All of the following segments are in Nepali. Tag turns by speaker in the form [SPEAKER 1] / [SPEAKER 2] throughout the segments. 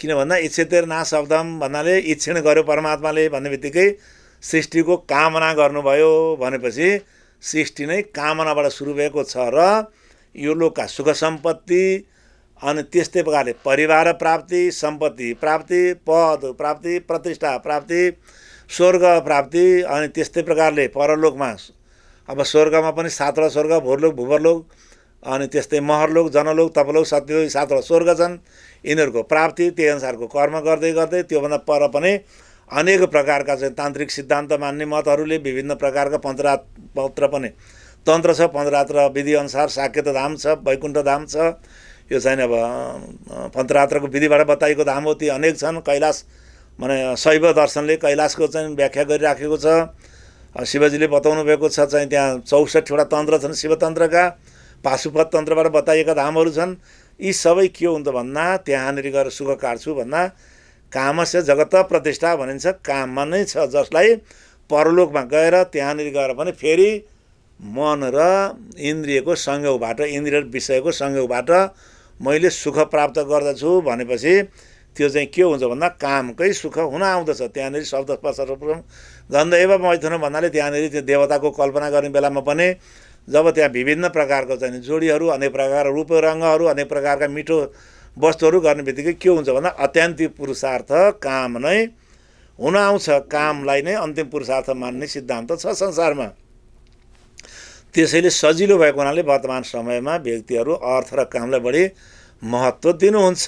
[SPEAKER 1] किन भन्दा इच्छेतेर ना शब्दम भन्नाले इच्छिण गर्यो परमात्माले भन्ने बित्तिकै सृष्टिको कामना गर्नुभयो भनेपछि सृष्टि नै कामनाबाट सुरु भएको छ र यो लोकका सुख सम्पत्ति अनि त्यस्तै प्रकारले परिवार प्राप्ति, सम्पत्ति प्राप्ति, पद प्राप्ति, प्रतिष्ठा प्राप्ति, स्वर्ग प्राप्ति अनि त्यस्तै प्रकारले परलोकमा अब स्वर्गमा पनि 7वटा स्वर्ग भोरलोक भूवर्लोक अनि त्यस्तै महरलोक जनलोक तपलोक सत्यलोक 7वटा स्वर्ग छन्। यिनीहरूको प्राप्ति त्यही अनुसारको कर्म गर्दै गर्दै त्योभन्दा पर पनि अनेक प्रकारका चाहिँ तान्त्रिक सिद्धान्त मान्ने मतहरूले विभिन्न प्रकारका पन्त्र पनि तन्त्र छ, पञ्चरात्र विधिअनुसार साकेत धाम छ, वैकुण्ठ धाम छ। यो चाहिँ अब पञ्चरात्रको विधिबाट बताइएको धाम हो। ती अनेक छन्। कैलाश माने शैव दर्शनले कैलाशको चाहिँ व्याख्या गरिराखेको छ। शिवजीले बताउनु भएको छ चाहिँ त्यहाँ 64वटा तन्त्र छन् शिवतन्त्रका, पाशुपत तन्त्रबाट बताइएका धामहरू छन्। यी सबै के हुन्छ भन्दा त्यहाँनिर गएर सुख काट्छु भन्दा कामस्य जगत प्रतिष्ठा भनिन्छ। काममा नै छ जसलाई परलोकमा गएर त्यहाँनिर गएर पनि फेरि मन र इन्द्रियको संयोगबाट, इन्द्रिय विषयको संयोगबाट मैले सुख प्राप्त गर्दछु भनेपछि त्यो चाहिँ के हुन्छ भन्दा कामकै सुख हुन आउँदछ। त्यहाँनिर शब्द स्पर्श गन्ध एवं मैथुन भन्नाले त्यहाँनिर त्यो देवताको कल्पना गर्ने बेलामा पनि जब त्यहाँ विभिन्न प्रकारको चाहिँ जोडीहरू, अनेक प्रकारका रूप रङ्गहरू, अनेक प्रकारका मिठो वस्तुहरू गर्ने बित्तिकै के हुन्छ भन्दा अत्यन्तिक पुरुषार्थ काम नै हुन आउँछ। कामलाई नै अन्तिम पुरुषार्थ मान्ने सिद्धान्त छ संसारमा। त्यसैले सजिलो भएको हुनाले वर्तमान समयमा व्यक्तिहरू अर्थ र कामलाई बढी महत्त्व दिनुहुन्छ।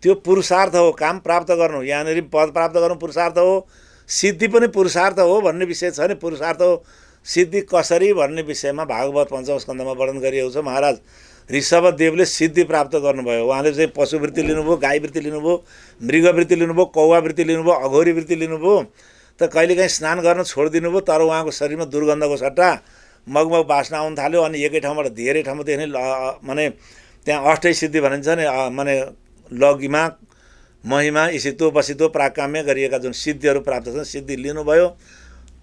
[SPEAKER 1] त्यो पुरुषार्थ हो, काम प्राप्त गर्नु। यहाँनिर पद प्राप्त गर्नु पुरुषार्थ हो, सिद्धि पनि पुरुषार्थ हो भन्ने विषय छ नि। पुरुषार्थ हो सिद्धि कसरी भन्ने विषयमा भागवत पञ्चम स्कन्धमा वर्णन गरिएको छ। महाराज ऋषभदेवले सिद्धि प्राप्त गर्नुभयो। उहाँले चाहिँ पशुवृत्ति लिनुभयो, गाईवृत्ति लिनुभयो, मृगवृत्ति लिनुभयो, कौवावृत्ति लिनुभयो, अघोरी वृत्ति लिनुभयो। त कहिलेकाहीँ स्नान गर्न छोडिदिनु भयो, तर उहाँको शरीरमा दुर्गन्धको सट्टा मगमग बास्ना आउन थाल्यो। अनि एकै ठाउँबाट धेरै ठाउँमा देख्ने माने त्यहाँ अष्टै सिद्धि भनिन्छ नि, माने लघिमा महिमा इसितो बसितो प्राकाम्य गरिएका जुन सिद्धिहरू प्राप्त छन् सिद्धि लिनुभयो।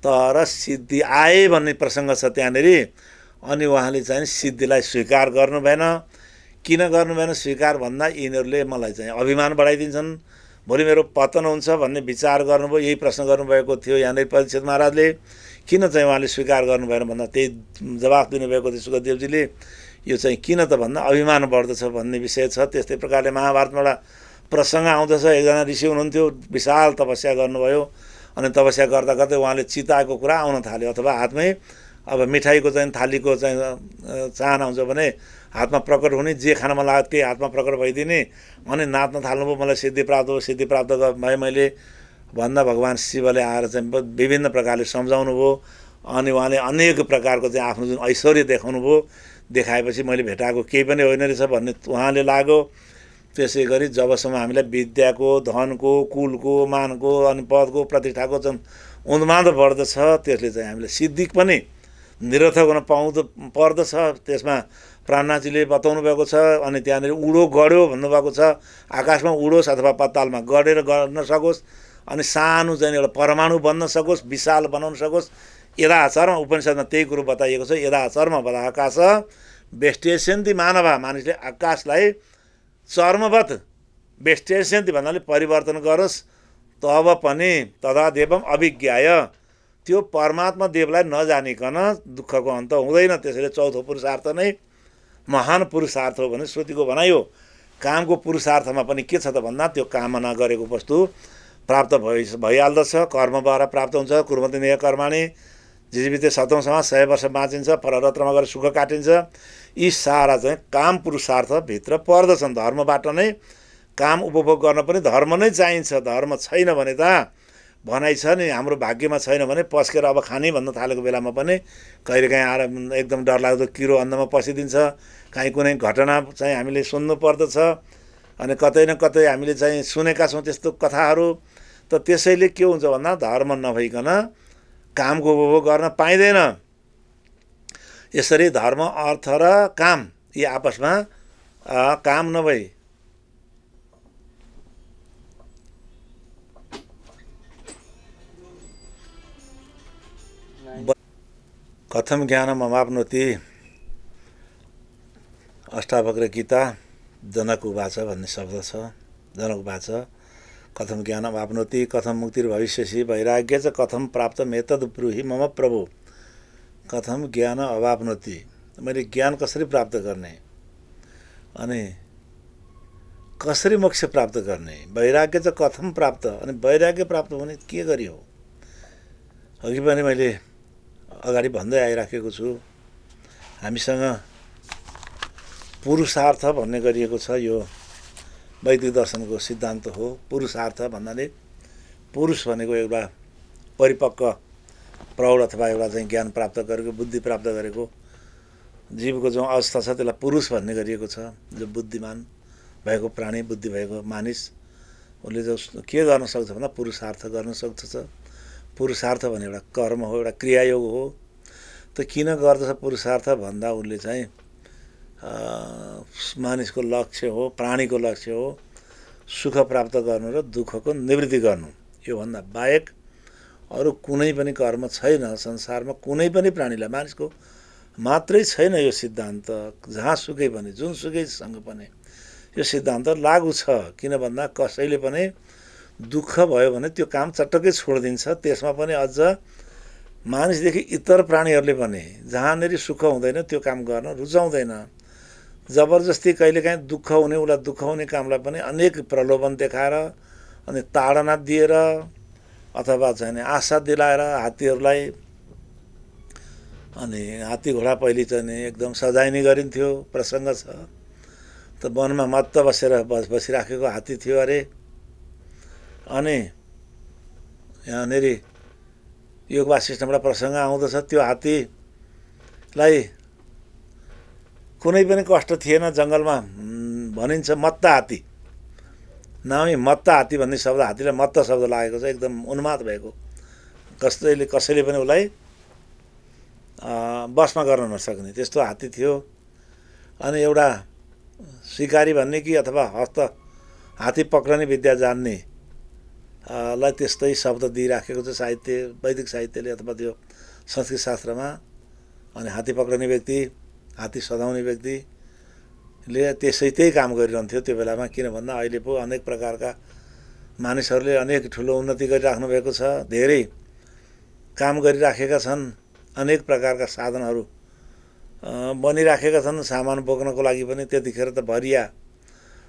[SPEAKER 1] तर सिद्धि आए भन्ने प्रसङ्ग छ त्यहाँनिर। अनि उहाँले चाहिँ सिद्धिलाई स्वीकार गर्नु भएन। किन गर्नु भएन स्वीकार भन्दा यिनीहरूले मलाई चाहिँ अभिमान बढाइदिन्छन्, भोलि मेरो पतन हुन्छ भन्ने विचार गर्नुभयो। यही प्रश्न गर्नुभएको थियो यहाँनिर परीक्षित महाराजले। किन चाहिँ उहाँले स्वीकार गर्नु भएन भन्दा त्यही जवाफ दिनुभएको थियो सुखदेवजीले। यो चाहिँ किन त भन्दा अभिमान बढ्दछ भन्ने विषय छ। त्यस्तै प्रकारले महाभारतबाट प्रसङ्ग आउँदछ। एकजना ऋषि हुनुहुन्थ्यो, विशाल तपस्या गर्नुभयो। अनि तपस्या गर्दा गर्दै उहाँले चिताएको कुरा आउन थाल्यो, अथवा हातमै अब मिठाईको चाहिँ थालीको चाहिँ चाहना हुन्छ भने हातमा प्रकट हुने, जे खान मन लाग्यो त्यही हातमा प्रकट भइदिने। अनि नाच्न थाल्नुभयो, मलाई सिद्धि प्राप्त भयो, सिद्धि प्राप्त भए मैले भन्दा भगवान् शिवले आएर चाहिँ विभिन्न प्रकारले सम्झाउनु भयो। अनि उहाँले अनेक प्रकारको चाहिँ आफ्नो जुन ऐश्वर्य देखाउनु भयो। देखाएपछि मैले भेटाएको केही पनि होइन रहेछ भन्ने उहाँले लाग्यो। त्यसै गरी जबसम्म हामीलाई विद्याको, धनको, कुलको, मानको अनि पदको, प्रतिष्ठाको चाहिँ उन्माद बढ्दछ, त्यसले चाहिँ हामीलाई सिद्धि पनि निरर्थक हुन पर्दछ। त्यसमा प्राणनाथजीले बताउनु भएको छ। अनि त्यहाँनिर उडो गढ्यो भन्नुभएको छ। आकाशमा उडोस् अथवा पातालमा गढेर गर्न सकोस्, अनि सानो चाहिँ एउटा परमाणु बन्न सकोस्, विशाल बनाउन सकोस्। यदाचर्म उपनिषदमा त्यही कुरो बताइएको छ। यदाचर्म बला आकाश बेष्टेस्यन्ति मानव, मानिसले आकाशलाई चर्मवत बेष्टेस्यन्ति भन्नाले परिवर्तन गरोस्। तब पनि तदा देवम अभिज्ञाय, त्यो परमात्मा देवलाई नजानिकन दुःखको अन्त हुँदैन। त्यसैले चौथो पुरुषार्थ नै महान पुरुषार्थ हो भने श्रुतिको भनाइ हो। कामको पुरुषार्थमा पनि के छ त भन्दा त्यो कामना गरेको वस्तु प्राप्त भइहाल्दछ। कर्मबाट प्राप्त हुन्छ। कुर्वन्ति नेह कर्माणि जीविते 7औं समाज 100 वर्ष बाँचिन्छ, पररत्रमा गएर सुख काटिन्छ। यी सारा चाहिँ काम पुरुषार्थभित्र पर्दछन्। धर्मबाट नै काम उपभोग गर्न पनि धर्म नै चाहिन्छ। धर्म छैन भने त भनाइ छ नि, हाम्रो भाग्यमा छैन भने पस्केर अब खाने भन्न थालेको बेलामा पनि कहिलेकाहीँ आएर एकदम डरलाग्दो किरो अन्नमा पसिदिन्छ। काहीँ कुनै घटना चाहिँ हामीले सुन्नु पर्दछ। अनि कतै न कतै हामीले चाहिँ सुनेका छौँ त्यस्तो कथाहरू। त त्यसैले के हुन्छ भन्दा धर्म नभइकन कामको उपभोग गर्न पाइँदैन। यसरी धर्म, अर्थ र काम यी आपसमा काम नभई कथम ज्ञानम अमाप्नोति अष्टावक्र गीता जनक उवाच भन्ने शब्द छ। जनक भएको छ। कथम ज्ञानम आप्नोति कथम मुक्तिर्भविष्यसि वैराग्य च कथम प्राप्तम एतद् ब्रूहि मम प्रभु। कथम ज्ञान अवाप्नोति, मैले ज्ञान कसरी प्राप्त गर्ने अनि कसरी मोक्ष प्राप्त गर्ने, वैराग्य चाहिँ कथम प्राप्त, अनि वैराग्य प्राप्त हुने के गरी हो। अघि पनि मैले अगाडि भन्दै आइराखेको छु, हामीसँग पुरुषार्थ भन्ने गरिएको छ। यो वैदिक दर्शनको सिद्धान्त हो। पुरुषार्थ भन्नाले पुरुष भनेको एउटा परिपक्व प्रौढ अथवा एउटा चाहिँ ज्ञान प्राप्त गरेको, बुद्धि प्राप्त गरेको जीवको जो अवस्था छ त्यसलाई पुरुष भन्ने गरिएको छ। जो बुद्धिमान भएको प्राणी, बुद्धि भएको मानिस, उसले जो के गर्न सक्छ भन्दा पुरुषार्थ गर्न सक्छ। पुरुषार्थ भने एउटा कर्म हो, एउटा क्रियायोग हो। त किन गर्दछ पुरुषार्थ भन्दा उसले चाहिँ मानिसको लक्ष्य हो, प्राणीको लक्ष्य हो सुख प्राप्त गर्नु र दुःखको निवृत्ति गर्नु। योभन्दा बाहेक अरू कुनै पनि कर्म छैन संसारमा। कुनै पनि प्राणीलाई, मानिसको मात्रै छैन यो सिद्धान्त। जहाँसुकै पनि, जुनसुकैसँग पनि यो सिद्धान्त लागू छ। किन भन्दा कसैले पनि दुःख भयो भने त्यो काम चटक्कै छोडिदिन्छ। त्यसमा पनि अझ मानिसदेखि इतर प्राणीहरूले पनि जहाँनिर सुख हुँदैन त्यो काम गर्न रुचाउँदैन। जबरजस्ती कहिलेकाहीँ दुःख हुने, उसलाई दुःख हुने कामलाई पनि अनेक प्रलोभन देखाएर अनि ताडना दिएर अथवा चाहिँ आशा दिलाएर हात्तीहरूलाई, अनि हात्ती घोडा पहिले चाहिँ एकदम सजाइने गरिन्थ्यो। प्रसङ्ग छ। त वनमा मत्त बसिराखेको हात्ती थियो अरे। अनि यहाँनिर योग वासिष्ठबाट प्रसङ्ग आउँदछ। त्यो हात्तीलाई कुनै पनि कष्ट थिएन जङ्गलमा। भनिन्छ मत्त हात्ती, नामै मत्त हात्ती भन्ने शब्द, हात्तीलाई मत्त शब्द लागेको छ, एकदम उन्माद भएको। कसैले पनि उसलाई बसमा गर्न नसक्ने त्यस्तो हात्ती थियो। अनि एउटा सिकारी भन्ने कि अथवा हात्ती पक्रने विद्या जान्ने लाई त्यस्तै शब्द दिइराखेको छ साहित्य, वैदिक साहित्यले अथवा त्यो संस्कृत शास्त्रमा। अनि हात्ती पक्रने व्यक्ति, हात्ती सधाउने व्यक्तिले त्यही काम गरिरहन्थ्यो त्यो बेलामा। किन भन्दा अहिले पो अनेक प्रकारका मानिसहरूले अनेक ठुलो उन्नति गरिराख्नु भएको छ। धेरै काम गरिराखेका छन्। अनेक प्रकारका साधनहरू बनिराखेका छन् सामान बोक्नको लागि पनि। त्यतिखेर त भरिया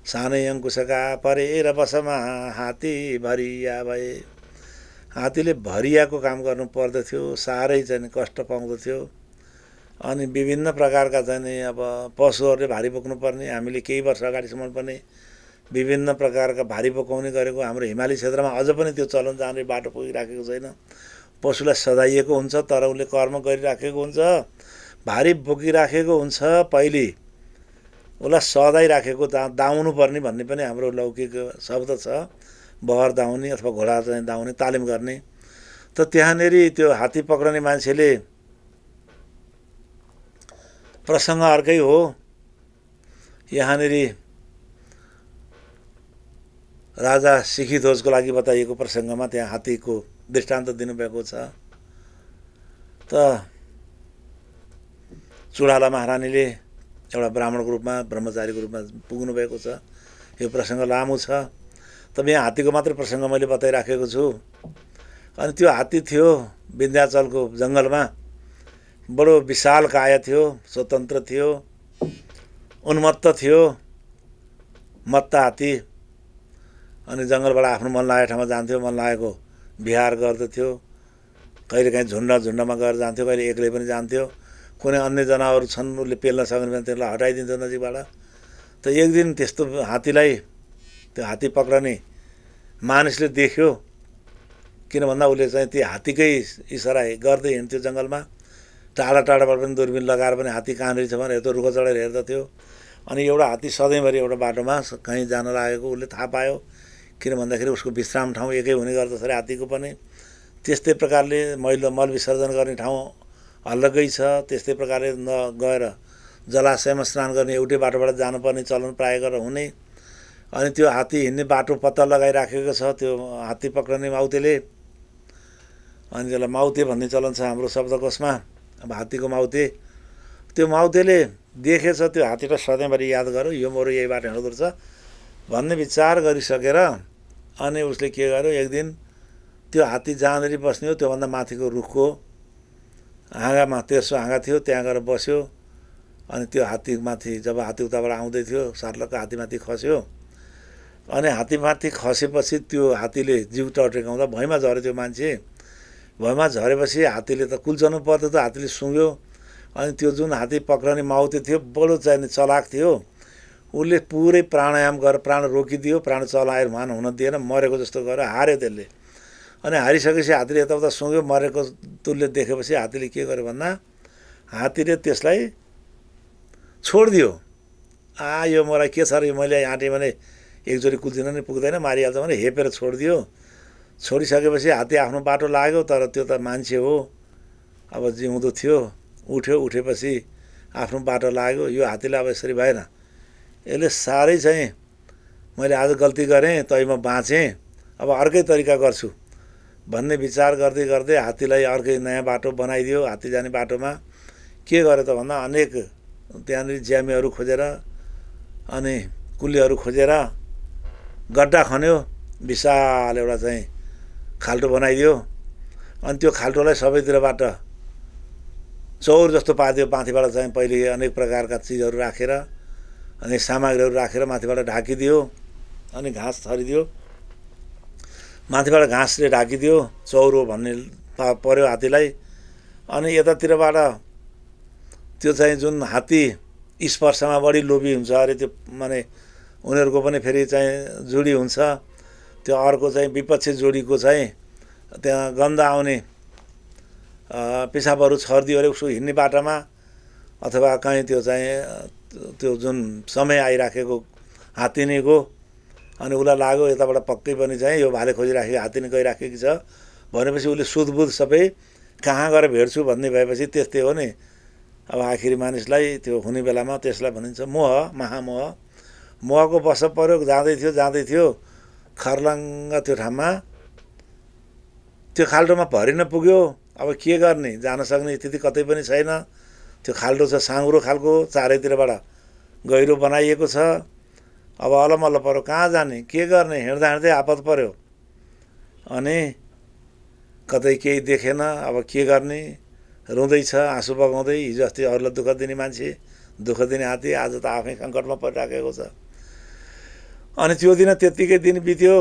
[SPEAKER 1] सानै अङ्कुशका परे र बसमा हात्ती भरिया भए। हात्तीले भरियाको काम गर्नु पर्दथ्यो, साह्रै चाहिँ कष्ट पाउँदथ्यो। अनि विभिन्न प्रकारका चाहिँ अब पशुहरूले भारी बोक्नुपर्ने। हामीले केही वर्ष अगाडिसम्म पनि विभिन्न प्रकारका भारी बोकाउने गरेको। हाम्रो हिमाली क्षेत्रमा अझ पनि त्यो चलन जहाँनिर बाटो पुगिराखेको छैन। पशुलाई सजाइएको हुन्छ तर उसले कर्म गरिराखेको हुन्छ, भारी बोकिराखेको हुन्छ। पहिले उसलाई सदाइराखेको, दाउनु पर्ने भन्ने पनि हाम्रो लौकिक शब्द छ। बहर दाउने अथवा घोडा चाहिँ दाउने तालिम गर्ने। त त्यहाँनिर त्यो हात्ती पक्रने मान्छेले प्रसङ्ग अर्कै हो। यहाँनिर राजा सिखिध्वजको लागि बताइएको प्रसङ्गमा त्यहाँ हात्तीको दृष्टान्त दिनुभएको छ। त चुडाला महारानीले एउटा ब्राह्मणको रूपमा, ब्रह्मचारीको रूपमा पुग्नु भएको छ। यो प्रसङ्ग लामो छ। त यहाँ हात्तीको मात्रै प्रसङ्ग मैले बताइराखेको छु। अनि त्यो हात्ती थियो विन्ध्याचलको जङ्गलमा। बडो विशाल काय थियो, स्वतन्त्र थियो, उन्मत्त थियो, मत्त हात्ती। अनि जङ्गलबाट आफ्नो मन लागेको ठाउँमा जान्थ्यो, मन लागेको विहार गर्दथ्यो। कहिलेकाहीँ झुन्डमा गएर जान्थ्यो, कहिले एक्लै पनि जान्थ्यो। कुनै अन्य जनावरहरू छन् उसले पेल्न सक्ने भने त्यसलाई हटाइदिन्थ्यो नजिकबाट। त एक दिन त्यस्तो हात्तीलाई त्यो हात्ती पक्रने मानिसले देख्यो। किन भन्दा उसले चाहिँ त्यो हात्तीकै इसारा गर्दै हिँड्थ्यो जङ्गलमा। टाढा टाढाबाट पनि दूरबिन लगाएर पनि हात्ती कहाँनिर छ भनेर यत्रो रुख चढेर हेर्दथ्यो। अनि एउटा हात्ती सधैँभरि एउटा बाटोमा कहीँ जान लागेको उसले थाहा पायो। किन भन्दाखेरि उसको विश्राम ठाउँ एकै हुने गर्दछ अरे हात्तीको पनि। त्यस्तै प्रकारले मल विसर्जन गर्ने ठाउँ अलग्गै छ। त्यस्तै प्रकारले गएर जलाशयमा स्नान गर्ने एउटै बाटोबाट जानुपर्ने चलन प्रायः गरेर हुने। अनि त्यो हात्ती हिँड्ने बाटो पत्ता लगाइराखेको छ त्यो हात्ती पक्रने माउतेले। अनि त्यसलाई माउते भन्ने चलन छ हाम्रो शब्दकोशमा। अब हात्तीको माउते, त्यो माउतेले देखेछ त्यो हात्तीलाई सधैँभरि याद गर्यो, यो मेरो यही बाटो हिँड्दो रहेछ, भन्ने विचार गरिसकेर अनि उसले के गर्यो, एक दिन त्यो हात्ती जहाँनिर बस्ने हो त्योभन्दा माथिको रुखको हाँगामा तेर्सो हाँगा थियो, त्यहाँ गएर बस्यो। अनि त्यो हात्तीमाथि जब हात्ती उताबाट आउँदै थियो सर्लक्क हात्तीमाथि खस्यो। अनि हात्तीमाथि खसेपछि त्यो हात्तीले जिउ टर्टेकाउँदा भुइँमा झऱ्यो त्यो मान्छे। भुइँमा झरेपछि हात्तीले त कुल्चनु पर्थ्यो त, हात्तीले सुँग्यो। अनि त्यो जुन हात्ती पक्रने माउते थियो बडो चाहिने चलाक थियो, उसले पुरै प्राणायाम गरेर प्राण रोकिदियो, प्राण चलाएर मान हुन दिएन, मरेको जस्तो गरेर हार्यो त्यसले। अनि हारिसकेपछि हात्तीले यताउता सुँग्यो, मरेको तुल्य देखेपछि हात्तीले के गर्यो भन्दा हात्तीले त्यसलाई छोडिदियो। यो मलाई के छ र, यो मैले आँटेँ भने एकचोटि कुल्चिन नि पुग्दैन, मारिहाल्छ भने हेपेर छोडिदियो। छोडिसकेपछि हात्ती आफ्नो बाटो लाग्यो। तर त्यो त मान्छे हो, अब जिउँदो थियो, उठेपछि आफ्नो बाटो लाग्यो। यो हात्तीलाई अब यसरी भएन, यसले साह्रै चाहिँ मैले आज गल्ती गरेँ, तै म बाँचेँ, अब अर्कै तरिका गर्छु भन्ने विचार गर्दै गर्दै हात्तीलाई अर्कै नयाँ बाटो बनाइदियो। हात्ती जाने बाटोमा के गर्यो त भन्दा अनेक त्यहाँनिर ज्यामीहरू खोजेर अनि कुलीहरू खोजेर गड्डा खन्यो, विशाल एउटा चाहिँ खाल्टो बनाइदियो। अनि त्यो खाल्टोलाई सबैतिरबाट चौर जस्तो पारिदियो। माथिबाट चाहिँ पहिले अनेक प्रकारका चिजहरू राखेर अनि सामग्रीहरू राखेर माथिबाट ढाकिदियो। अनि घाँस छरिदियो, माथिबाट घाँसले ढाकिदियो, चौरो भन्ने पर्यो हात्तीलाई। अनि यतातिरबाट त्यो चाहिँ जुन हात्ती स्पर्शमा बढी लोभी हुन्छ अरे, त्यो माने उनीहरूको पनि फेरि चाहिँ जोडी हुन्छ। त्यो अर्को चाहिँ विपक्षी जोडीको चाहिँ त्यहाँ गन्ध आउने पिसाबहरू छरिदियो अरे उसको हिँड्ने बाटोमा, अथवा कहीँ त्यो चाहिँ त्यो जुन समय आइराखेको हात्तीनीको। अनि उसलाई लाग्यो यताबाट पक्कै पनि चाहिँ यो भाले खोजिराखेको हात्ती नै गइराखेकी छ भनेपछि उसले सुधबुध सबै कहाँ गएर भेट्छु भन्ने भएपछि त्यस्तै हो नि। अब आखिरी मानिसलाई त्यो हुने बेलामा त्यसलाई भनिन्छ मोह, महामोह। मोहको बस पर्यो, जाँदै थियो खर्लङ्ग त्यो ठाउँमा त्यो खाल्टोमा भरिन पुग्यो। अब के गर्ने, जान सक्ने स्थिति कतै पनि छैन। त्यो खाल्टो छ साँघुरो खालको, चारैतिरबाट गहिरो बनाइएको छ। अब अलमल्ल पर्यो, कहाँ जाने, के गर्ने, हिँड्दा हिँड्दै आपत पर्यो। अनि कतै केही देखेन, अब के गर्ने, रुँदैछ आँसु बगाउँदै। हिजो अस्ति अरूलाई दुःख दिने मान्छे, दुःख दिने हात्ती आज त आफै सङ्कटमा परिराखेको छ। अनि त्यो दिन त्यत्तिकै दिन बित्यो।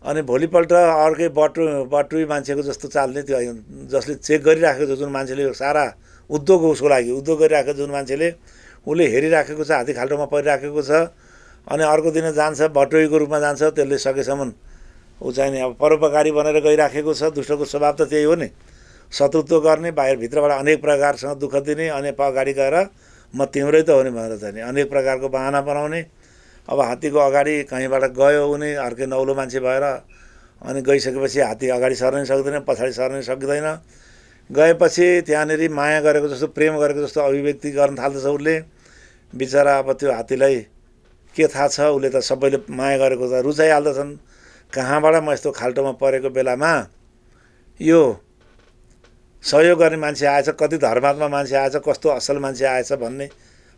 [SPEAKER 1] अनि भोलिपल्ट अर्कै बटुई मान्छेको जस्तो चाल्ने, त्यो जसले चेक गरिराखेको छ, जुन मान्छेले सारा उद्योग हो उसको लागि, उद्योग गरिराखेको जुन मान्छेले, उसले हेरिराखेको छ हात्ती खाल्टोमा परिराखेको छ। अनि अर्को दिन जान्छ, बटुईको रूपमा जान्छ, त्यसले सकेसम्म ऊ चाहिँ नि अब परोपकारी बनेर गइराखेको छ। दुष्टको स्वभाव त त्यही हो नि, शत्रुत्व गर्ने, बाहिर भित्रबाट अनेक प्रकारसँग दुःख दिने, अनि अगाडि गएर म तिम्रै त हो नि भनेर चाहिँ नि अनेक प्रकारको बहाना बनाउने। अब हात्तीको अगाडि कहीँबाट गयो उनी अर्कै नौलो मान्छे भएर, अनि गइसकेपछि हात्ती अगाडि सर्नै सक्दैन, पछाडि सर्नै सक्दैन। गएपछि त्यहाँनिर माया गरेको जस्तो, प्रेम गरेको जस्तो अभिव्यक्ति गर्न थाल्दछ उसले। बिचरा अब त्यो हात्तीलाई के थाहा छ, उसले त सबैले माया गरेको त रुचाइहाल्दछन्। कहाँबाट म यस्तो खाल्टोमा परेको बेलामा यो सहयोग गर्ने मान्छे आएछ, कति धर्मात्मा मान्छे आएछ, कस्तो असल मान्छे आएछ भन्ने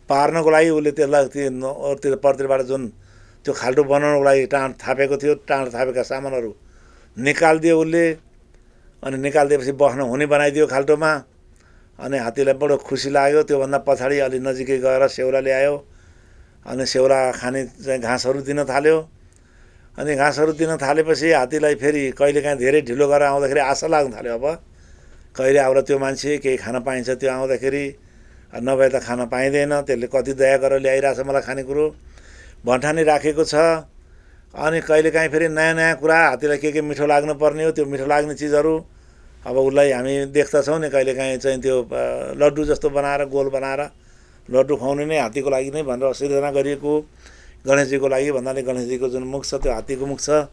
[SPEAKER 1] पार्नको लागि उसले त्यसलाई त्यो पर्तिरबाट जुन त्यो खाल्टो बनाउनको लागि टाँड थापेको थियो, टाँड थापेका सामानहरू निकालिदियो उसले। अनि निकालिदिएपछि बस्न हुने बनाइदियो खाल्टोमा। अनि हात्तीलाई बडो खुसी लाग्यो। त्योभन्दा पछाडि अलि नजिकै गएर सेउला ल्यायो। अनि सेउला खाने चाहिँ घाँसहरू दिन थाल्यो। अनि घाँसहरू दिन थालेपछि हात्तीलाई फेरि कहिलेकाहीँ धेरै ढिलो गरेर आउँदाखेरि आशा लाग्न थाल्यो, अब कहिले आउला त्यो मान्छे, केही खान पाइन्छ त्यो आउँदाखेरि, नभए त खान पाइँदैन। त्यसले कति दया गरेर ल्याइरहेछ मलाई खानेकुरो भन्ठानी राखेको छ। अनि कहिलेकाहीँ फेरि नयाँ नयाँ कुरा हात्तीलाई के मिठो लाग्नु पर्ने हो, त्यो मिठो लाग्ने चिजहरू अब उसलाई हामी देख्दछौँ नि। कहिलेकाहीँ चाहिँ त्यो लड्डु जस्तो बनाएर, गोल बनाएर लड्डु खुवाउने नै हात्तीको लागि नै भनेर सिर्जना गरिएको। गणेशजीको लागि भन्नाले गणेशजीको जुन मुख छ त्यो हात्तीको मुख छ।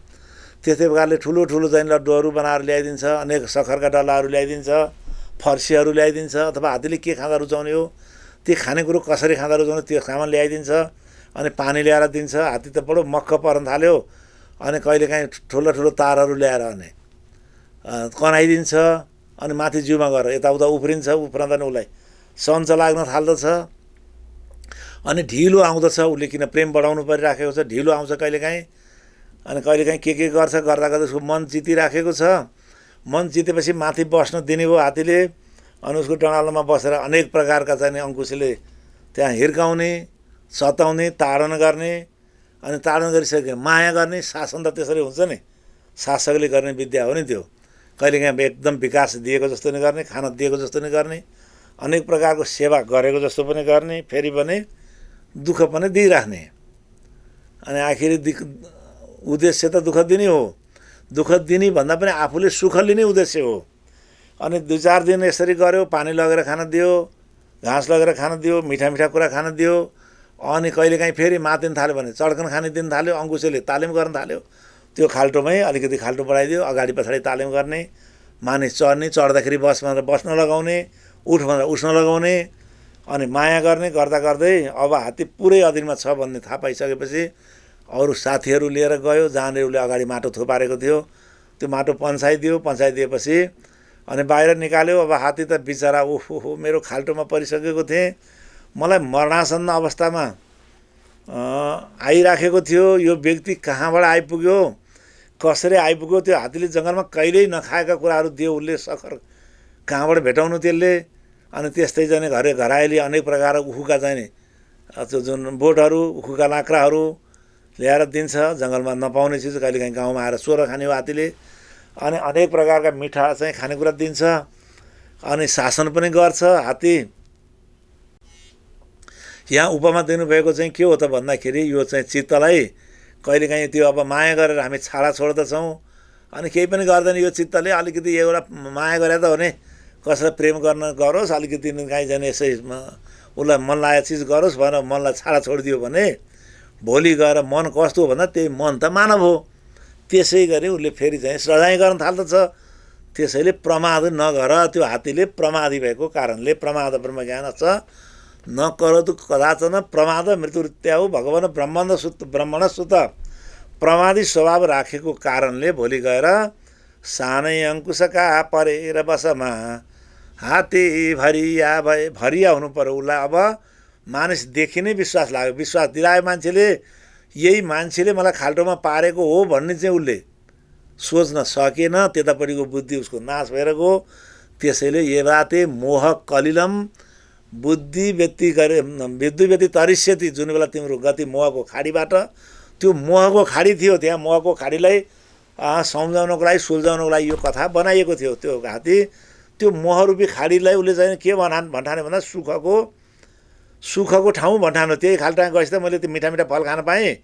[SPEAKER 1] त्यस्तै प्रकारले ठुलो ठुलो चाहिँ लड्डुहरू बनाएर ल्याइदिन्छ, अनेक सखरका डल्लाहरू ल्याइदिन्छ, फर्सीहरू ल्याइदिन्छ, अथवा हात्तीले के खाँदा रुचाउने हो, ती खानेकुरो कसरी खाँदा रुचाउने त्यो सामान ल्याइदिन्छ। अनि पानी ल्याएर दिन्छ। हात्ती त बडो मक्ख पर्न थाल्यो। अनि कहिलेकाहीँ ठुलो ठुलो तारहरू ल्याएर अनि कनाइदिन्छ। अनि माथि जिउमा गएर यताउता उफ्रिन्छ, उफ्रँदा नि उसलाई सन्च लाग्न थाल्दछ। अनि ढिलो आउँदछ, उसले किन प्रेम बढाउनु परिराखेको छ, ढिलो आउँछ कहिलेकाहीँ। अनि कहिलेकाहीँ के गर्छ, गर्दा गर्दा उसको मन जितिराखेको छ। मन जितेपछि माथि बस्न दिने भयो हात्तीले। अनि उसको डँडालोमा बसेर अनेक प्रकारका चाहिँ अङ्कुशले त्यहाँ हिर्काउने, सताउने, ताडन गर्ने। अनि ताडन गरिसके माया गर्ने। शासन त त्यसरी हुन्छ नि, शासकले गर्ने विद्या हो नि त्यो। कहिलेकाहीँ एकदम विकास दिएको जस्तो नि गर्ने, खाना दिएको जस्तो नि गर्ने, अनेक प्रकारको सेवा गरेको जस्तो पनि गर्ने, फेरि पनि दुःख पनि दिइराख्ने। अनि आखिरी उद्देश्य त दुःख दिने हो। दुःख दिने भन्दा पनि आफूले सुख लिने उद्देश्य हो। अनि 2-4 दिन यसरी गऱ्यो, पानी लगेर खान दियो, घाँस लगेर खान दियो, मिठा मिठा कुरा खान दियो। अनि कहिलेकाहीँ फेरि मातिन थाल्यो भने चड्कन खाने दिन थाल्यो। अङ्कुशले तालिम गर्न थाल्यो। त्यो खाल्टोमै अलिकति खाल्टो बढाइदियो, अगाडि पछाडि तालिम गर्ने, मानिस चढ्ने, चढ्दाखेरि बस भनेर बस्न लगाउने, उठ भनेर उठ्न लगाउने। अनि माया गर्ने। गर्दा गर्दै अब हात्ती पुरै अधीनमा छ भन्ने थाहा पाइसकेपछि अरू साथीहरू लिएर गयो। जहाँले उसले अगाडि माटो थुपारेको थियो त्यो माटो पन्साइदियो। पन्साइदिएपछि अनि बाहिर निकाल्यो। अब हात्ती त बिचरा ओहो मेरो खाल्टोमा परिसकेको थिएँ, मलाई मरणासन्न अवस्थामा आइराखेको थियो, यो व्यक्ति कहाँबाट आइपुग्यो, कसरी आइपुग्यो। त्यो हात्तीले जङ्गलमा कहिल्यै नखाएका कुराहरू दियो उसले, सखर कहाँबाट भेटाउनु त्यसले। अनि त्यस्तै जाने घरायली अनेक प्रकारको उखुका चाहिने त्यो जुन बोटहरू, उखुका लाक्राहरू ल्याएर दिन्छ। जङ्गलमा नपाउने चिज कहिलेकाहीँ गाउँमा आएर सोह्र खाने हो हात्तीले। अनि अनेक प्रकारका मिठा चाहिँ खानेकुरा दिन्छ। अनि शासन पनि गर्छ हात्ती। यहाँ उपमा दिनुभएको चाहिँ के हो त भन्दाखेरि यो चाहिँ चित्तलाई कहिलेकाहीँ त्यो अब माया गरेर हामी छाडा छोड्दछौँ। अनि केही पनि गर्दैन यो चित्तले, अलिकति एउटा माया गरे त हो नि, कसैलाई प्रेम गर्न गरोस्, अलिकति काहीँ जाने यसै उसलाई मन लागेको चिज गरोस् भनेर मनलाई छाडा छोडिदियो भने भोलि गएर मन कस्तो हो भन्दा त्यही मन त मानव हो। त्यसै गरी उसले फेरि चाहिँ सजाय गर्न थाल्दछ। त्यसैले प्रमाद नगर। त्यो हात्तीले प्रमादी भएको कारणले, प्रमाद ब्रह्मज्ञान छ न करोतु कदाचन प्रमाद मृत्युत्याउ भगवान ब्रह्मण सुत, प्रमादी स्वभाव राखेको कारणले भोलि गएर सानै अङ्कुशका परेर बसमा हात्ती भरिया हुनु पर्यो उसलाई। अब मानिस देखि नै विश्वास लाग्यो, विश्वास दिलायो मान्छेले, यही मान्छेले मलाई खाल्टोमा पारेको हो भन्ने चाहिँ उसले सोच्न सकेन। त्यतापट्टिको बुद्धि उसको नाश भएर गयो। त्यसैले एवाते मोह कलिलम बुद्धि व्यक्ति तरिष्यति, जुन बेला तिम्रो गति मोहको खाडीबाट, त्यो मोहको खाडी थियो, त्यहाँ मोहको खाडीलाई सम्झाउनको लागि, सुल्झाउनको लागि यो कथा बनाइएको थियो। त्यो हात्ती त्यो मोहरूपी खाडीलाई उसले चाहिँ के भन्ठाने भन्दा सुखको ठाउँ भन्ठानो। त्यही खाल्टा गएपछि त मैले त्यो मिठा मिठा फल खान पाएँ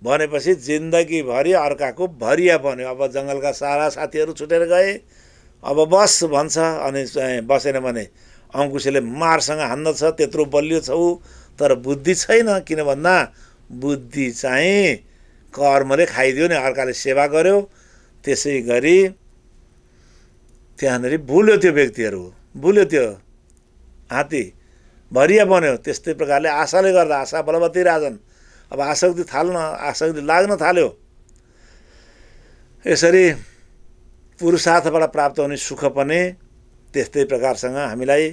[SPEAKER 1] भनेपछि जिन्दगीभरि अर्काको भरिया बन्यो। अब जङ्गलका सारा साथीहरू छुटेर गए। अब बस भन्छ। अनि चाहिँ बसेन भने अङ्कुशले मारसँग हान्दछ, त्यत्रो बलियो छौ तर बुद्धि छैन। किन भन्दा बुद्धि चाहिँ कर्मले खाइदियो नि, अर्काले सेवा गर्यो। त्यसै गरी त्यहाँनिर भुल्यो त्यो व्यक्तिहरू, भुल्यो त्यो हात्ती भरिया बन्यो। त्यस्तै प्रकारले आशाले गर्दा आशा बलवती राजन, अब आसक्ति लाग्न थाल्यो। यसरी पुरुषार्थबाट प्राप्त हुने सुख पनि त्यस्तै प्रकारसँग हामीलाई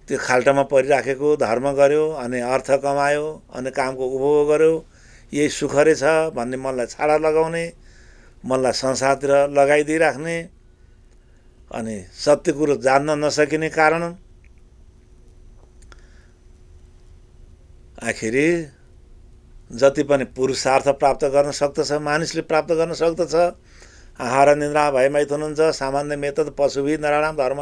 [SPEAKER 1] त्यो खाल्टामा परिराखेको धर्म गर्यो, अनि अर्थ कमायो, अनि कामको उपभोग गर्यो, यही सुख रहेछ भन्ने मनलाई छाडा लगाउने, मनलाई संसारतिर लगाइदिइराख्ने, अनि सत्य कुरो जान्न नसकिने कारण आखिरी जति पनि पुरुषार्थ प्राप्त गर्न सक्दछ मानिसले प्राप्त गर्न सक्दछ। आहार निद्रा भय मैथुन हुन्छ। सामान्य मेतद पशुभि नराणाम धर्म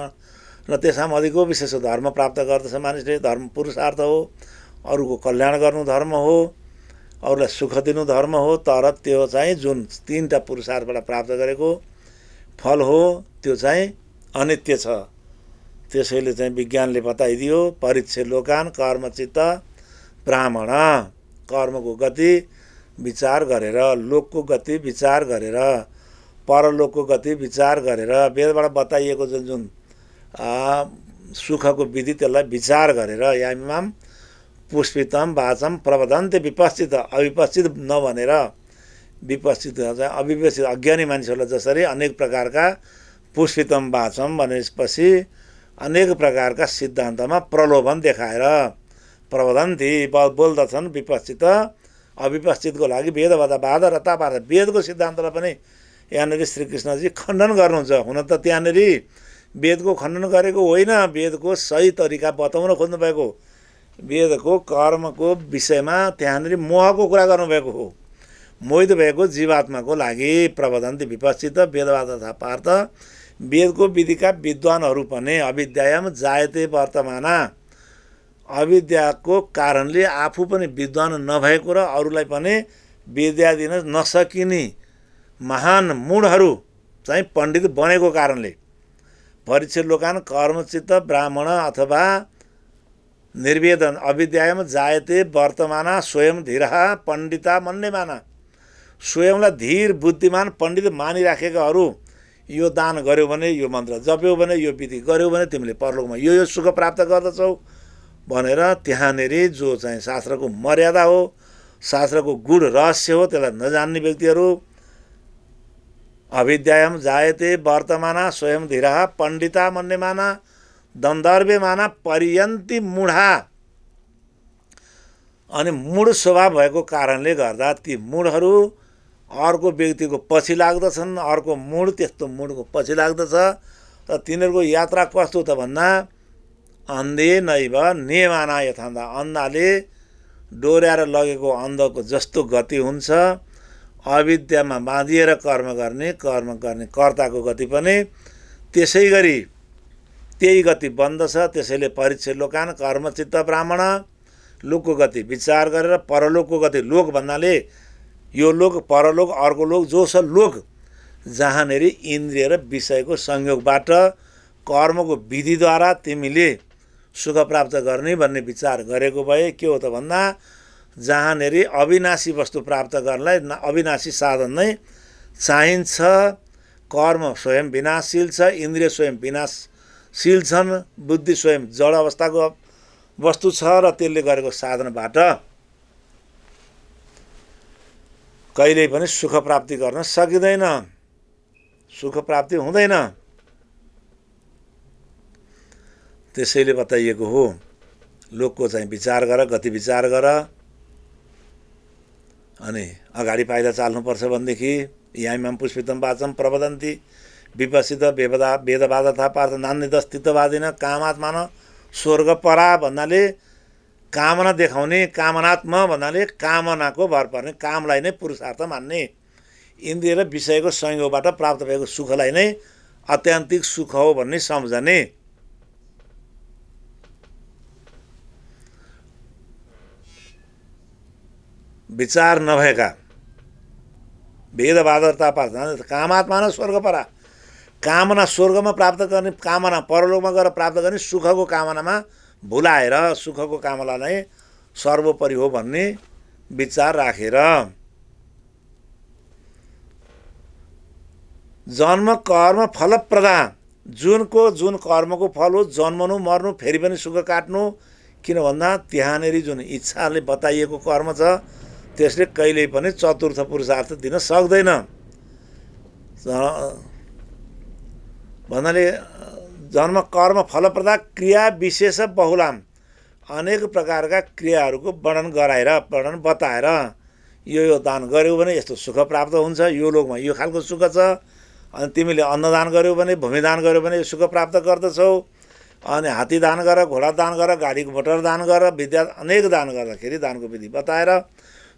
[SPEAKER 1] र त्यसमा अधिको विशेष धर्म प्राप्त गर्दछ मानिसले। धर्म पुरुषार्थ हो, अरूको कल्याण गर्नु धर्म हो, अरूलाई सुख दिनु धर्म हो। तर त्यो चाहिँ जुन 3टा पुरुषार्थबाट प्राप्त गरेको फल हो त्यो चाहिँ अनित्य छ। त्यसैले चाहिँ विज्ञानले बताइदियो परीक्षे लोकान कर्मचित्त ब्राह्मण। कर्मको गति विचार गरेर, लोकको गति विचार गरेर, परलोकको गति विचार गरेर, वेदबाट बताइएको जुन सुखको विधि त्यसलाई विचार गरेर यामिमाम पुष्पितम वाचम प्रवदन्ते विपस्थित, अविपस्थित नभनेर विपस्थित चाहिँ अविपस्थित अज्ञानी मानिसहरूलाई जसरी अनेक प्रकारका पुष्पितम वाचम भनेपछि अनेक प्रकारका सिद्धान्तमा प्रलोभन देखाएर प्रवदन्ति बोल्दछन् विपश्चित अविपश्चितको लागि वेदवाद रतापार्थ वेदको सिद्धान्तलाई पनि यहाँनिर श्रीकृष्णजी खण्डन गर्नुहुन्छ। हुन त त्यहाँनिर वेदको खण्डन गरेको होइन, वेदको सही तरिका बताउन खोज्नुभएको, वेदको कर्मको विषयमा त्यहाँनिर मोहको कुरा गर्नुभएको हो। मोहित भएको जीवात्माको लागि प्रवदन्ति विपश्चित वेदवाद तथा पार्थ वेदको विधिका विद्वानहरू पनि अविद्यायाम जायते वर्तमाना अविद्याको कारणले आफू पनि विद्वान नभएको र अरूलाई पनि विद्या दिन नसकिने महान मूढहरू चाहिँ पण्डित बनेको कारणले परीक्षित लोकान कर्मचित्त ब्राह्मण अथवा निर्वेदन अविद्यायाम जायते वर्तमाना स्वयं धीरहा पण्डिता मन्यमाना स्वयंलाई धीर बुद्धिमान पण्डित मानिराखेकाहरू यो दान गर्यो भने, यो मन्त्र जप्यो भने, यो विधि गर्यो भने तिमीले परलोकमा यो सुख प्राप्त गर्दछौ भनेर त्यहाँनिर जो चाहिँ शास्त्रको मर्यादा हो, शास्त्रको गूढ रहस्य हो, त्यसलाई नजान्ने व्यक्तिहरू अविद्यायाम जायते वर्तमाना स्वयं धीरहा पण्डिता मन्यमाना दन्दर्भ्यमाना पर्यन्ति मूढा। अनि मूढ स्वभाव भएको कारणले गर्दा ती मूढहरू अर्को व्यक्तिको पछि लाग्दछन्, अर्को मूढ त्यस्तो मूढको पछि लाग्दछ। र तिनीहरूको यात्रा कस्तो त भन्दा अन्धे नैव नियमाना यथान्धा अन्धाले डोर्याएर लगेको अन्धको जस्तो गति हुन्छ। अविद्यामा बाँधिएर कर्म गर्ने कर्ताको गति पनि त्यसै गरी त्यही गति बन्दछ। त्यसैले परीक्षित लोकान कर्मचित्त ब्राह्मण लोकको गति विचार गरेर परलोकको गति लोक भन्नाले यो लोक परलोक अर्को लोक जो छ लोक जहाँनिर इन्द्रिय र विषयको संयोगबाट कर्मको विधिद्वारा तिमीले सुख प्राप्त गर्ने भन्ने विचार गरेको भए के हो त भन्दा जहाँनिर अविनाशी वस्तु प्राप्त गर्नलाई अविनाशी साधन नै चाहिन्छ। कर्म स्वयं विनाशशील छ, इन्द्रिय स्वयं विनाशशील छन्, बुद्धि स्वयं जड अवस्थाको वस्तु छ र त्यसले गरेको साधनबाट कहिल्यै पनि सुख प्राप्ति गर्न सकिँदैन, सुख प्राप्ति हुँदैन। त्यसैले बताइएको हो लोकको चाहिँ विचार गर, गति विचार गर, अनि अगाडि पाइला चाल्नुपर्छ भनेदेखि याइमाम पुष्पितम वाचम प्रवदन्ति विपश्चित वेदवाद तथा पार्थ नान्यदस्तित्ववादिन कामात्मान स्वर्ग परा भन्नाले कामना देखाउने, कामनात्म भन्नाले कामनाको भर पर्ने, कामलाई नै पुरुषार्थ मान्ने, इन्द्रिय र विषयको संयोगबाट प्राप्त भएको सुखलाई नै आत्यन्तिक सुख हो भन्ने सम्झने। विचार नभएका वेदवादता पार्थ कामात्मा न स्वर्ग परा कामना स्वर्गमा प्राप्त गर्ने, कामना परलोकमा गएर प्राप्त गर्ने, सुखको कामनामा भुलाएर सुखको कामना नै सर्वोपरि हो भन्ने विचार राखेर जन्म कर्म फलप्रदा जुन कर्मको फल हो जन्मनु मर्नु फेरि पनि सुख काट्नु। किन भन्दा त्यहाँनिर जुन इच्छाले बताइएको कर्म छ त्यसले कहिल्यै पनि चतुर्थ पुरुषार्थ दिन सक्दैन भन्नाले जन्म कर्म फलप्रदा क्रिया विशेष बहुलाम अनेक प्रकारका क्रियाहरूको वर्णन गराएर वर्णन बताएर यो दान गर्यौ भने यस्तो सुख प्राप्त हुन्छ, यो लोकमा यो खालको सुख छ, अनि तिमीले अन्नदान गर्यौ भने भूमिदान गर्यौ भने सुख प्राप्त गर्दछौ, अनि हात्ती दान गर, घोडा दान गर, गाडीको मोटर दान गर, विद्या अनेक दान गर्दाखेरि दानको विधि बताएर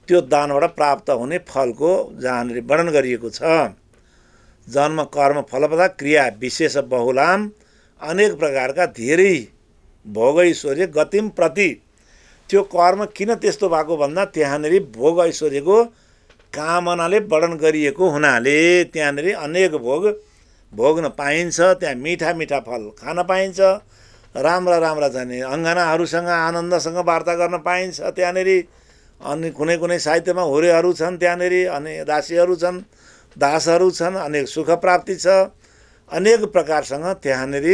[SPEAKER 1] त्यो दानबाट प्राप्त हुने फलको जहाँनिर वर्णन गरिएको छ। जन्म कर्म फलप्रदा क्रिया विशेष बहुलाम अनेक प्रकारका धेरै भोग ऐश्वर्य गतिम प्रति त्यो कर्म किन त्यस्तो भएको भन्दा त्यहाँनिर भोग ऐश्वर्यको कामनाले वर्णन गरिएको हुनाले त्यहाँनिर अनेक भोग भोग्न पाइन्छ, त्यहाँ मिठा मिठा फल खान पाइन्छ, राम्रा राम्रा चाहिँ अङ्गनाहरूसँग आनन्दसँग वार्ता गर्न पाइन्छ त्यहाँनिर। अनि कुनै कुनै साहित्यमा होरेहरू छन् त्यहाँनिर, अनि दासीहरू छन्, दासहरू छन्, अनेक सुख प्राप्ति छ, अनेक प्रकारसँग त्यहाँनिर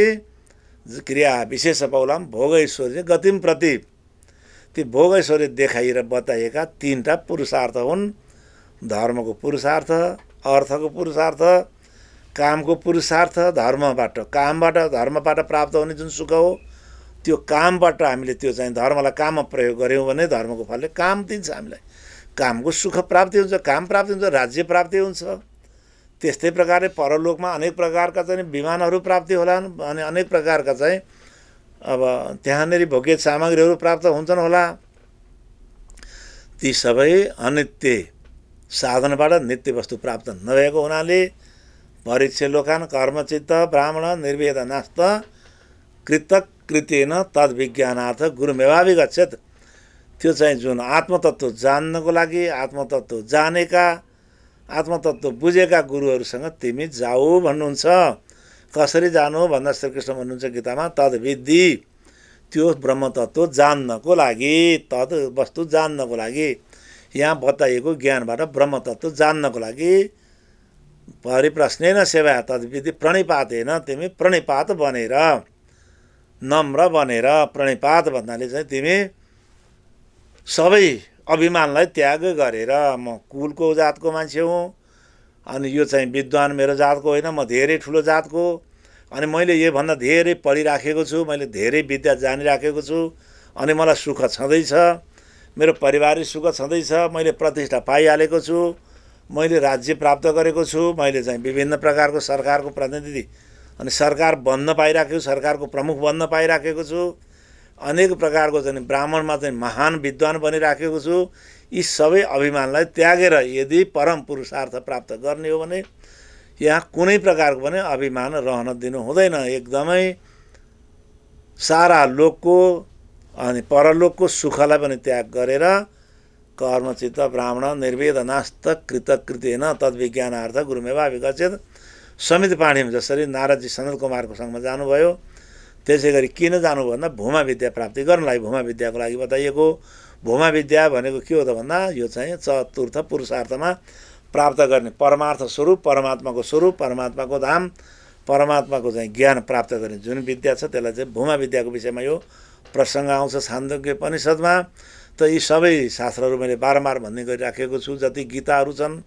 [SPEAKER 1] क्रिया विशेष बहुलाम भोग ऐश्वर्य गतिम प्रति ती भोग ऐश्वर्य देखाइएर बताइएका तीनटा पुरुषार्थ हुन्। धर्मको पुरुषार्थ, अर्थको पुरुषार्थ, कामको पुरुषार्थ। धर्मबाट कामबाट धर्मबाट प्राप्त हुने जुन सुख हो त्यो कामबाट हामीले त्यो चाहिँ धर्मलाई काममा प्रयोग गऱ्यौँ भने धर्मको फलले काम दिन्छ हामीलाई। कामको सुख प्राप्ति हुन्छ, काम प्राप्ति हुन्छ, राज्य प्राप्ति हुन्छ। त्यस्तै प्रकारले परलोकमा अनेक प्रकारका चाहिँ विमानहरू प्राप्ति होलान् अनि अनेक प्रकारका चाहिँ अब त्यहाँनिर भोग्य सामग्रीहरू प्राप्त हुन्छन् होला। ती सबै अनित्य साधनबाट नित्य वस्तु प्राप्त नभएको हुनाले परीक्ष्य लोकान कर्मचित्त ब्राह्मण निर्वेद नास्त कृतकृत्येन तद्विज्ञानार्थ गुरुमेवाभिगच्छेत्। त्यो चाहिँ जुन आत्मतत्त्व जान्नको लागि आत्मतत्त्व जानेका आत्मतत्त्व बुझेका गुरुहरूसँग तिमी जाऊ भन्नुहुन्छ। कसरी जानु भन्दा श्रीकृष्ण भन्नुहुन्छ गीतामा तद्विद्धि, त्यो ब्रह्मतत्त्व जान्नको लागि, तद वस्तु जान्नको लागि, यहाँ बताइएको ज्ञानबाट ब्रह्मतत्त्व जान्नको लागि परिप्रश्नेन सेवा तद्विधि प्रणिपातेन, तिमी प्रणिपात बनेर नम्र बनेर, प्रणिपात भन्नाले चाहिँ तिमी सबै अभिमानलाई त्याग गरेर, म कुलको जातको मान्छे हुँ अनि यो चाहिँ विद्वान मेरो जातको होइन, म धेरै ठुलो जातको, अनि मैले योभन्दा धेरै पढिराखेको छु, मैले धेरै विद्या जानिराखेको छु अनि मलाई सुख छँदैछ, मेरो परिवारिक सुख छँदैछ, मैले प्रतिष्ठा पाइहालेको छु, मैले राज्य प्राप्त गरेको छु, मैले चाहिँ विभिन्न प्रकारको सरकारको प्रतिनिधि अनि सरकार बन्न पाइराखेको छु, सरकारको प्रमुख बन्न पाइराखेको छु, अनेक प्रकारको चाहिँ ब्राह्मणमा चाहिँ महान विद्वान बनिराखेको छु। यी सबै अभिमानलाई त्यागेर यदि परम पुरुषार्थ प्राप्त गर्ने हो भने यहाँ कुनै प्रकारको पनि अभिमान रहन दिनु हुँदैन। एकदमै सारा लोकको अनि परलोकको सुखलाई पनि त्याग गरेर कर्मचित्त ब्राह्मण निर्वेद नास्त कृतकृत्येन तद्विज्ञानार्थ गुरुमेवाभिगच्छेत्। समित पाणिमा जसरी नारदजी सनत कुमारको सँगमा जानुभयो त्यसै गरी किन जानु भन्दा भूमा विद्या प्राप्ति गर्नलाई भूमा विद्याको लागि बताइएको। भूमा विद्या भनेको के हो त भन्दा यो चाहिँ चतुर्थ पुरुषार्थमा प्राप्त गर्ने परमार्थ स्वरूप, परमात्माको स्वरूप, परमात्माको धाम, परमात्माको चाहिँ ज्ञान प्राप्त गर्ने जुन विद्या छ त्यसलाई चाहिँ भूमा विद्याको विषयमा यो प्रसङ्ग आउँछ छान्दोग्य उपनिषदमा। त यी सबै शास्त्रहरू मैले बारम्बार भन्ने गरिराखेको छु। जति गीताहरू छन्,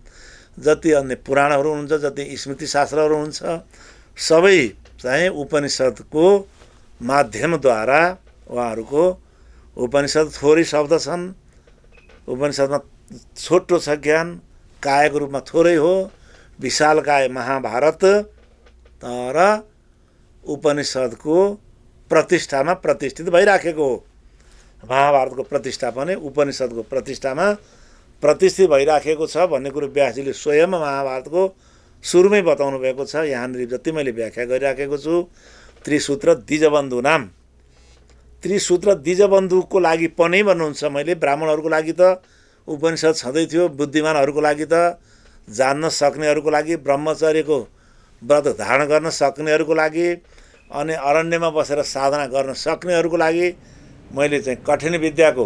[SPEAKER 1] जति अन्य पुराणहरू हुन्छ, जति स्मृति शास्त्रहरू हुन्छ, सबै चाहिँ उपनिषदको माध्यमद्वारा उहाँहरूको उपनिषद थोरै शब्द छन्, उपनिषदमा छोटो छ ज्ञान, कायको रूपमा थोरै हो, विशाल काय महाभारत, तर उपनिषदको प्रतिष्ठामा प्रतिष्ठित भइराखेको हो। महाभारतको प्रतिष्ठा पनि उपनिषदको प्रतिष्ठामा प्रतिष्ठित भइराखेको छ भन्ने कुरो व्यासजीले स्वयं महाभारतको सुरुमै बताउनु भएको छ। यहाँनिर जति मैले व्याख्या गरिराखेको छु, त्रिसूत्र द्विजबन्धु नाम, त्रिसूत्र द्विजबन्धुको लागि पनि भन्नुहुन्छ। मैले ब्राह्मणहरूको लागि त उपनिषद छँदै थियो, बुद्धिमानहरूको लागि त जान्न सक्नेहरूको लागि, ब्रह्मचर्यको व्रत धारण गर्न सक्नेहरूको लागि अनि अरण्यमा बसेर साधना गर्न सक्नेहरूको लागि मैले चाहिँ कठिन विद्याको